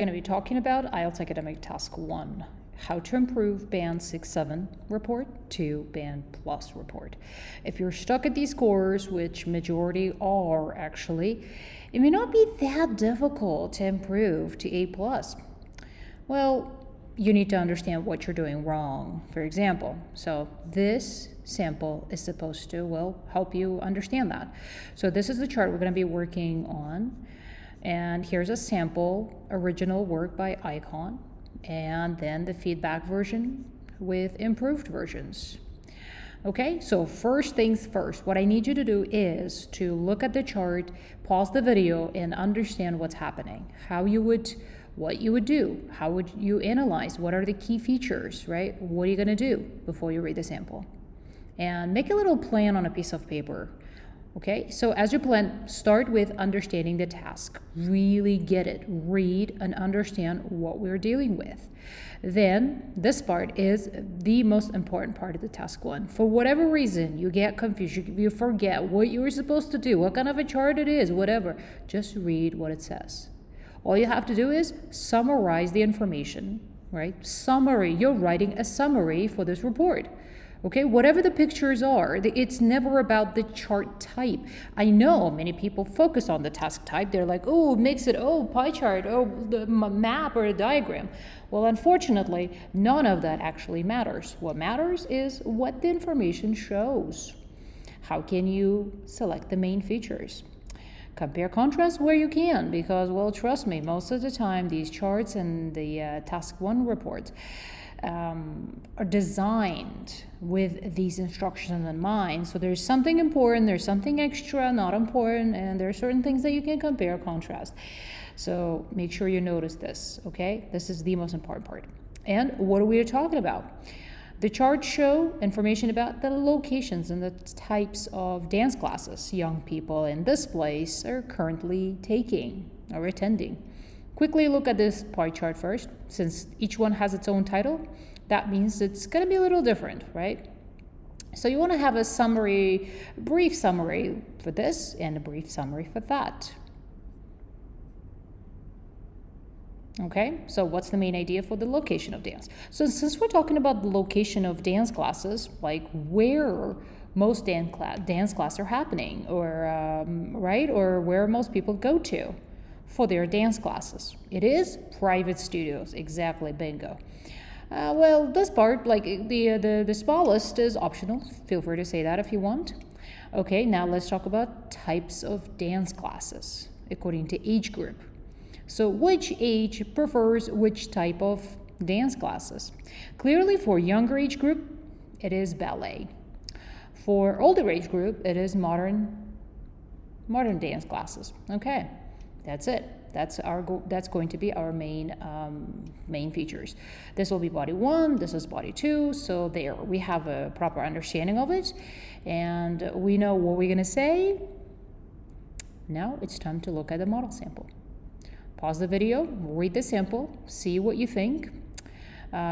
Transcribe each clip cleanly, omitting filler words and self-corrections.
We're going to be talking about IELTS Academic Task 1, how to improve Band 6-7 report to Band Plus report. If you're stuck at these scores, which majority are actually, it may not be that difficult to improve to A+. Well, you need to understand what you're doing wrong, for example. So this sample is supposed to, help you understand that. So this is the chart we're going to be working on. And here's a sample original work by Icon, and then the feedback version with improved versions. Okay, so first things first, what I need you to do is to look at the chart, pause the video, and understand what's happening, what you would do, how would you analyze, what are the key features, right? What are you going to do before you read the sample? And make a little plan on a piece of paper. Okay, so as you plan, start with understanding the task. Really get it, read and understand what we're dealing with. Then this part is the most important part of the task 1. For whatever reason, you get confused, you forget what you were supposed to do, what kind of a chart it is, whatever. Just read what it says. All you have to do is summarize the information, right? Summary, you're writing a summary for this report. Okay, whatever the pictures are, it's never about the chart type. I know many people focus on the task type. They're like, oh, makes it, pie chart, the map or a diagram. Well, unfortunately, none of that actually matters. What matters is what the information shows. How can you select the main features? Compare contrast where you can, because, trust me, most of the time these charts and the task 1 reports are designed with these instructions in mind. So there's something important, there's something extra, not important, and there are certain things that you can compare, contrast. So make sure you notice this, okay? This is the most important part. And what are we talking about? The charts show information about the locations and the types of dance classes young people in this place are currently taking or attending. Quickly look at this pie chart first. Since each one has its own title, that means it's going to be a little different, right? So you want to have a brief summary for this and a brief summary for that. Okay, so what's the main idea for the location of dance? So since we're talking about the location of dance classes, like where most dance classes are happening, or right, or where most people go to for their dance classes. It is private studios, exactly, bingo. This part, like the smallest, is optional. Feel free to say that if you want. Okay, now let's talk about types of dance classes according to age group. So which age prefers which type of dance classes? Clearly for younger age group, it is ballet. For older age group, it is modern dance classes. Okay. That's it. That's going to be our main features. This will be body 1. This is body 2. So there we have a proper understanding of it, and we know what we're going to say. Now it's time to look at the model sample. Pause the video, read the sample, see what you think.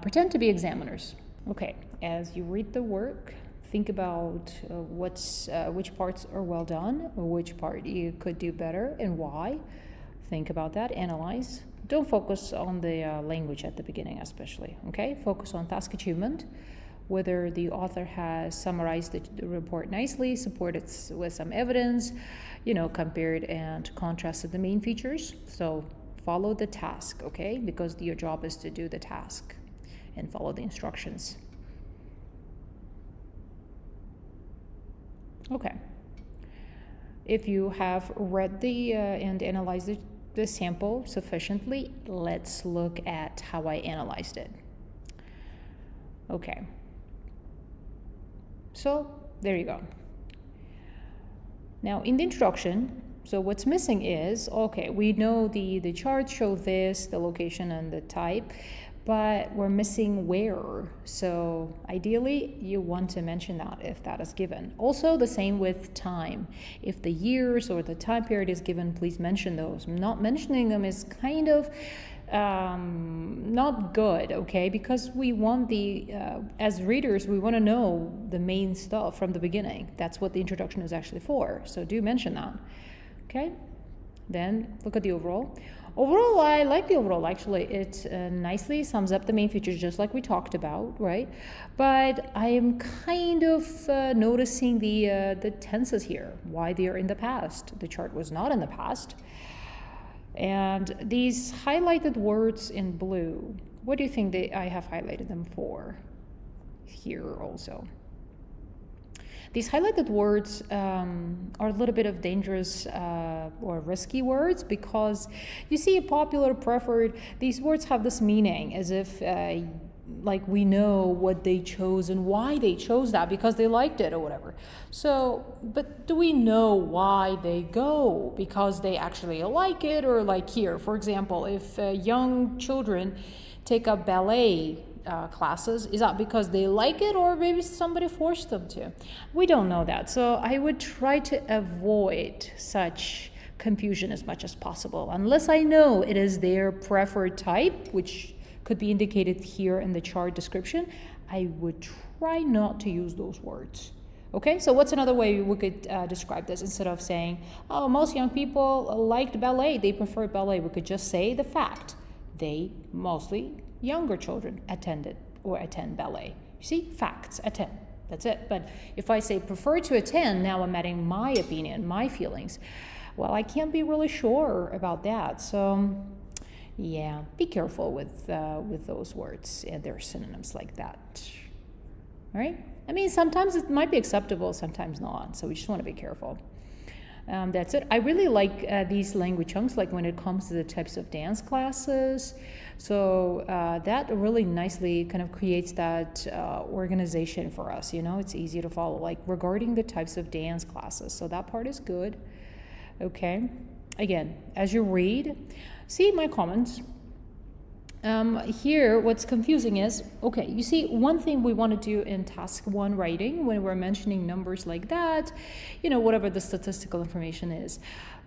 Pretend to be examiners. Okay. As you read the work, think about which parts are well done, or which part you could do better, and why. Think about that, analyze. Don't focus on the language at the beginning especially, okay? Focus on task achievement, whether the author has summarized the report nicely, supported with some evidence, compared and contrasted the main features. So follow the task, okay? Because your job is to do the task and follow the instructions. Okay. If you have read and analyzed the sample sufficiently, let's look at how I analyzed it. Okay. So there you go. Now in the introduction, so what's missing is, okay, we know the charts show this, the location and the type, but we're missing where. So ideally, you want to mention that if that is given. Also, the same with time. If the years or the time period is given, please mention those. Not mentioning them is kind of not good, okay? Because we want as readers, we want to know the main stuff from the beginning. That's what the introduction is actually for. So do mention that, okay? Then look at the overall. Overall, I like the overall. Actually, it nicely sums up the main features, just like we talked about, right? But I am kind of noticing the tenses here, why they are in the past. The chart was not in the past. And these highlighted words in blue, what do you think I have highlighted them for here also? These highlighted words are a little bit of dangerous or risky words, because you see popular, preferred, these words have this meaning as if like we know what they chose and why they chose that, because they liked it or whatever. So, but do we know why they go? Because they actually like it, or like here, for example, if young children take up ballet classes, is that because they like it, or maybe somebody forced them to? We don't know that. So I would try to avoid such confusion as much as possible, unless I know it is their preferred type, which could be indicated here in the chart description. I would try not to use those words. Okay, so what's another way we could describe this? Instead of saying, oh, most young people liked ballet, they preferred ballet, we could just say the fact. They, mostly younger children, attended or attend ballet. You see, facts, attend, that's it. But if I say prefer to attend, now I'm adding my opinion, my feelings. Well, I can't be really sure about that. So yeah, be careful with those words and their synonyms like that. All right? I mean, sometimes it might be acceptable, sometimes not. So we just want to be careful. That's it. I really like these language chunks, like when it comes to the types of dance classes. So that really nicely kind of creates that organization for us. You know, it's easy to follow, like regarding the types of dance classes. So that part is good. Okay. Again, as you read, see my comments. Here, what's confusing is, okay, you see, one thing we want to do in task 1 writing, when we're mentioning numbers like that, you know, whatever the statistical information is,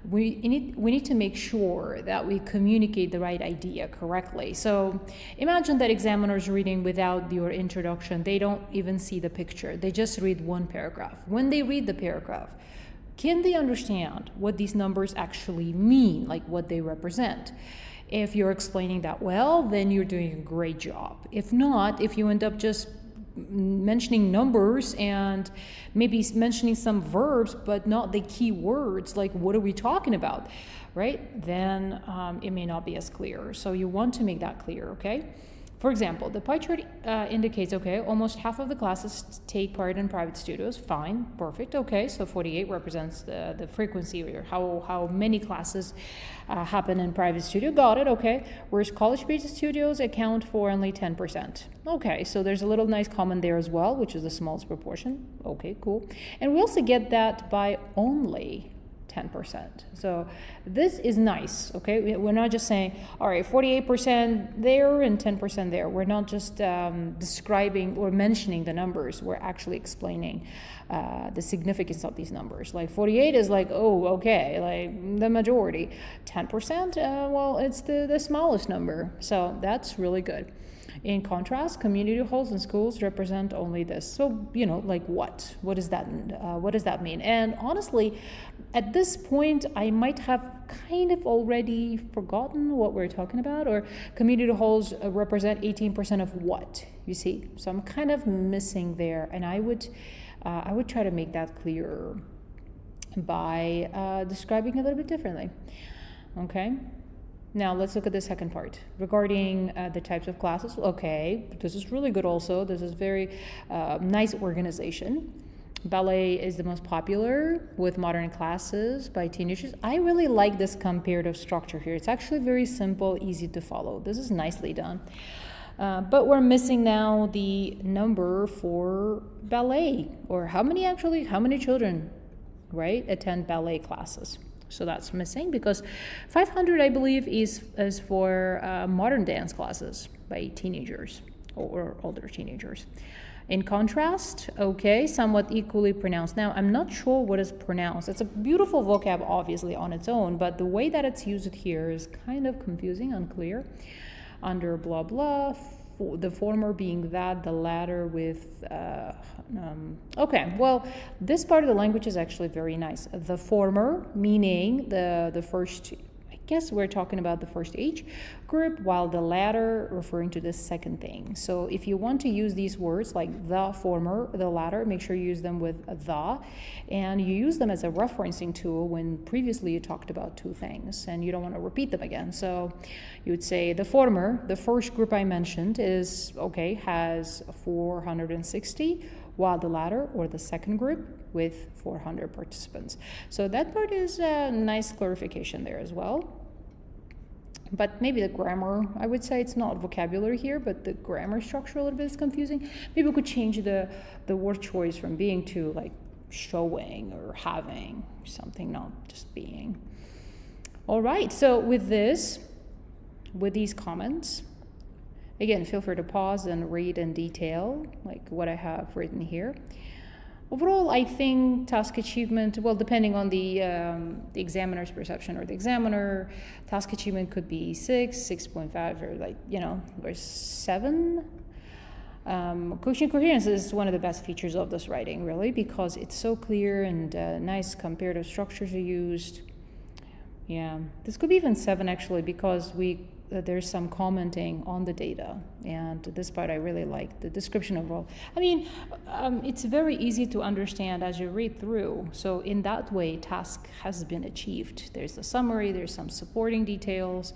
we need to make sure that we communicate the right idea correctly. So imagine that examiners reading without your introduction, they don't even see the picture. They just read one paragraph. When they read the paragraph, can they understand what these numbers actually mean, like what they represent? If you're explaining that well, then you're doing a great job. If not, if you end up just mentioning numbers and maybe mentioning some verbs, but not the key words, like what are we talking about, right? Then it may not be as clear. So you want to make that clear, okay? For example, the pie chart indicates, okay, almost half of the classes take part in private studios. Fine, perfect, okay. So 48 represents the frequency, or how many classes happen in private studio. Got it, okay. Whereas college-based studios account for only 10%. Okay, so there's a little nice comment there as well, which is the smallest proportion. Okay, cool. And we also get that by only 10%. So this is nice, okay? We're not just saying, all right, 48% there and 10% there. We're not just describing or mentioning the numbers. We're actually explaining the significance of these numbers. Like 48 is like, oh, okay, like the majority. 10%, well, it's the smallest number. So that's really good. In contrast, community halls and schools represent only this. So, you know, like what? What does that mean? And honestly, at this point, I might have kind of already forgotten what we're talking about. Or community halls represent 18% of what? You see? So I'm kind of missing there, and I would try to make that clearer by describing it a little bit differently. Okay. Now let's look at the second part regarding the types of classes. Okay, this is really good also. This is very nice organization. Ballet is the most popular with modern classes by teenagers. I really like this comparative structure here. It's actually very simple, easy to follow. This is nicely done. But we're missing now the number for ballet, or how many children, right, attend ballet classes. So that's missing, because 500, I believe, is for modern dance classes by teenagers or older teenagers. In contrast, okay, somewhat equally pronounced. Now, I'm not sure what is pronounced. It's a beautiful vocab, obviously, on its own, but the way that it's used here is kind of confusing, unclear. Under blah, blah, the former being that, the latter with, okay, well, this part of the language is actually very nice. The former, meaning the first, I Guess we're talking about the first age group, while the latter referring to the second thing. So if you want to use these words like the former, the latter, make sure you use them with the, and you use them as a referencing tool when previously you talked about two things and you don't want to repeat them again. So you would say the former, the first group I mentioned, is okay, has 460, while the latter, or the second group, with 400 participants. So that part is a nice clarification there as well. But maybe the grammar, I would say it's not vocabulary here, but the grammar structure a little bit is confusing. Maybe we could change the word choice from being to like showing or having, something, not just being. All right, so with these comments, again, feel free to pause and read in detail, like what I have written here. Overall, I think task achievement, well, depending on the examiner's perception or the examiner, task achievement could be 6, 6.5, or or 7. Coherence is one of the best features of this writing, really, because it's so clear and nice comparative structures are used. Yeah, this could be even 7 actually, because there's some commenting on the data, and this part I really like, the description of all. I mean, it's very easy to understand as you read through, so in that way task has been achieved. There's a summary, there's some supporting details,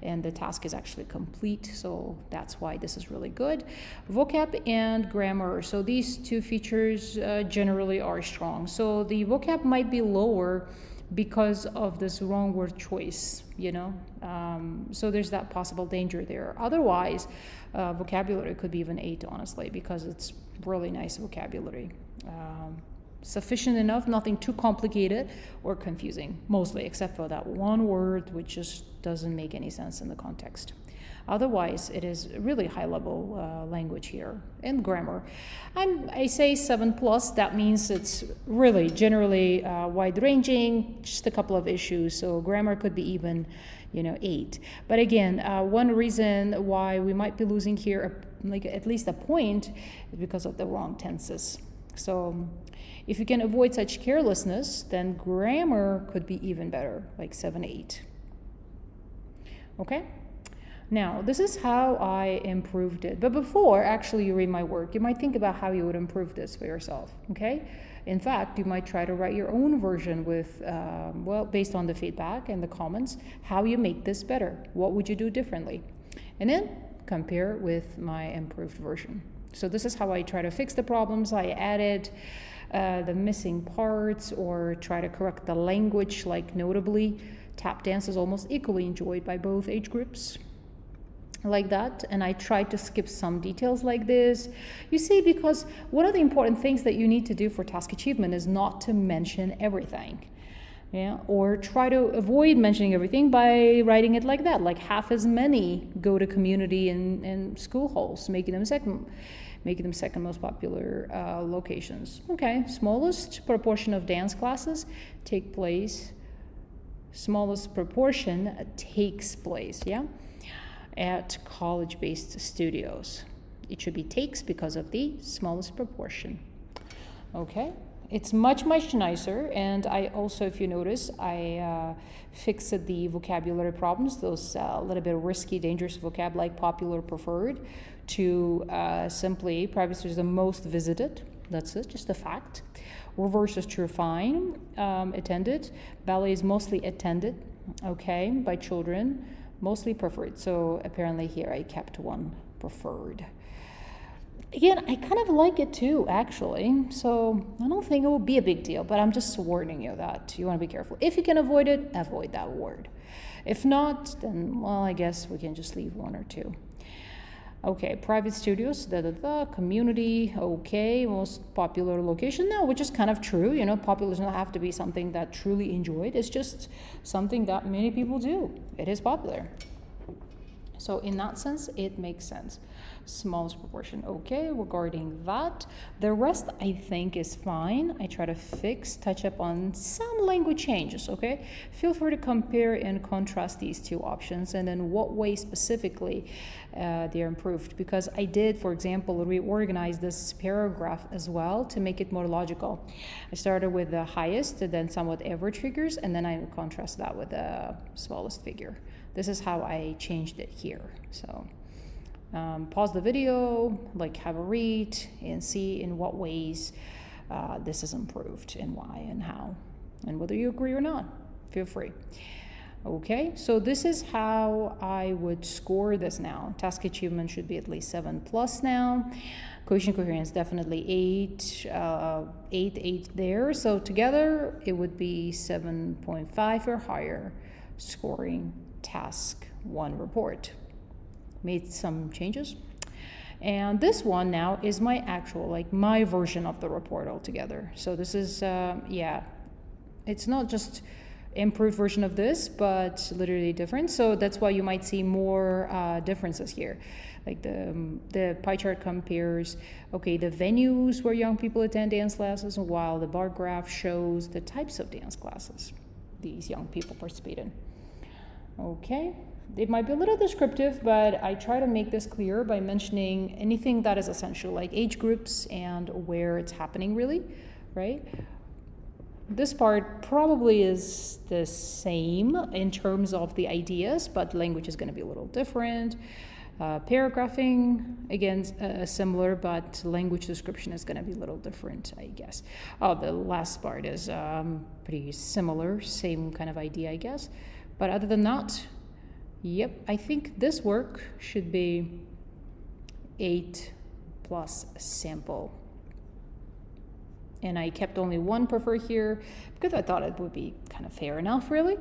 and the task is actually complete, so that's why this is really good. Vocab and grammar, so these two features generally are strong. So the vocab might be lower because of this wrong word choice, so there's that possible danger there. Otherwise, vocabulary could be even 8, honestly, because it's really nice vocabulary. Sufficient enough, nothing too complicated or confusing, mostly, except for that one word which just doesn't make any sense in the context. Otherwise, it is really high-level language here, and grammar. I say 7+, that means it's really generally wide-ranging, just a couple of issues, so grammar could be even 8. But again, one reason why we might be losing here, like at least a point, is because of the wrong tenses. So if you can avoid such carelessness, then grammar could be even better, like 7, 8. Okay? Now, this is how I improved it. But before actually you read my work, you might think about how you would improve this for yourself, okay? In fact, you might try to write your own version with, based on the feedback and the comments, how you make this better. What would you do differently? And then compare with my improved version. So this is how I try to fix the problems. I added the missing parts or try to correct the language, like notably, tap dance is almost equally enjoyed by both age groups. Like that, and I try to skip some details like this. You see, because one of the important things that you need to do for task achievement is not to mention everything, or try to avoid mentioning everything by writing it like that, like half as many go to community and school halls, making them second most popular locations. Okay, smallest proportion of dance classes take place. Smallest proportion takes place, at college-based studios. It should be takes because of the smallest proportion. Okay, it's much nicer, and I also, if you notice, I fixed the vocabulary problems, those little bit risky, dangerous vocab like popular, preferred, to simply private studios the most visited. That's it, just a fact. Reverse is true, fine, attended. Ballet is mostly attended, okay, by children. Mostly preferred, so apparently here I kept one preferred. Again, I kind of like it too, actually, so I don't think it will be a big deal, but I'm just warning you that you want to be careful. If you can avoid it, avoid that word. If not, then, well, I guess we can just leave 1 or 2. Okay, private studios, community, okay, most popular location, no, which is kind of true, popular does not have to be something that truly enjoyed, it's just something that many people do. It is popular. So in that sense, it makes sense. Smallest proportion, okay, regarding that. The rest, I think, is fine. I try to touch up on some language changes, okay? Feel free to compare and contrast these two options and in what way specifically they're improved. Because I did, for example, reorganize this paragraph as well to make it more logical. I started with the highest, and then somewhat average figures, and then I contrast that with the smallest figure. This is how I changed it here. So pause the video, like have a read and see in what ways this is improved and why and how, and whether you agree or not. Feel free. Okay, so this is how I would score this now. Task achievement should be at least 7+ now. Coherence definitely 8 there. So together it would be 7.5 or higher scoring task 1 report. Made some changes. And this one now is my actual, like my version of the report altogether. So this is, it's not just improved version of this, but literally different. So that's why you might see more differences here. Like the pie chart compares, okay, the venues where young people attend dance classes, while the bar graph shows the types of dance classes these young people participate in. Okay, it might be a little descriptive, but I try to make this clear by mentioning anything that is essential, like age groups and where it's happening really, right? This part probably is the same in terms of the ideas, but language is going to be a little different. Paragraphing, again, similar, but language description is going to be a little different, I guess. Oh, the last part is pretty similar, same kind of idea, I guess. But other than that, yep, I think this work should be 8+ sample. And I kept only 1 preferred here because I thought it would be kind of fair enough, really.